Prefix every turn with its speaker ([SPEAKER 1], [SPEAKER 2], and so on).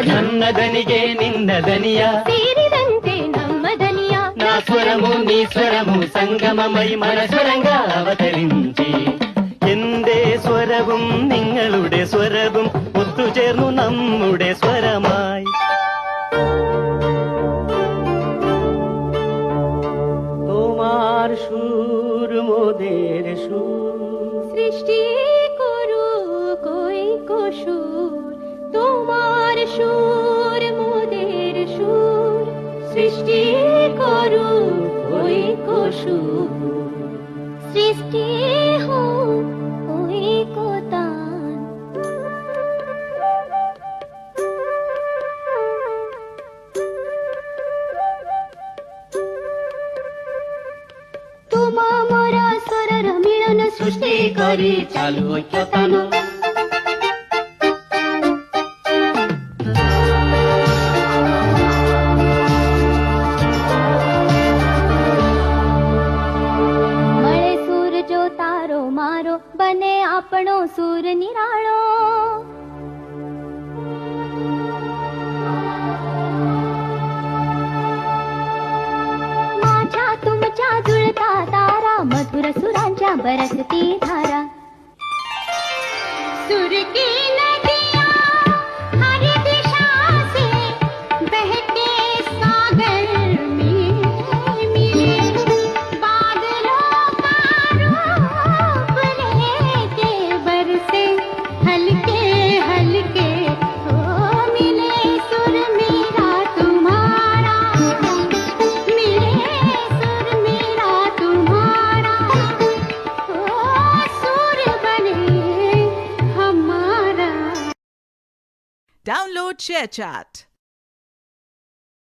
[SPEAKER 1] ನನ್ನ ದನಿಗೆ ನಿನ್ನ ದನಿಯ
[SPEAKER 2] ಸೇರಿದಂತೆ ನಮ್ಮ ದನಿಯ
[SPEAKER 1] నా స్వరము నీ స్వరము സംഗമമായി മനസ്വരങ്ക അവതരിഞ്ചി എന്റെ സ്വരവും നിങ്ങളുടെ സ്വരവും ഒത്തുചേർന്നു നമ്മുടെ സ്വരമായി তোমার সুর মোদের সুর
[SPEAKER 2] সৃষ্টি করু কই সুর তোমার সুর মোদের সুর সৃষ্টি করু কই সুর সৃষ্টি হো কই তান তোমা মোরা স্বরর মিলন
[SPEAKER 1] সৃষ্টি করি চালু ঐক্যতান
[SPEAKER 2] મળે સૂર જો તારો મારો બને આપણો સૂર નિરાળો माझ्या तुमच्या जुळता तारा मधुर सुरांच्या बरसती धारा सुर की नदियां हर दिशा से बहके सागर में मिले बादलों का रूप लेके बरसे हल्के हल्के हो मिले सुर मेरा तुम्हारा मिले सुर मेरा तुम्हारा ओ सुर बने हमारा
[SPEAKER 3] Download ShareChat.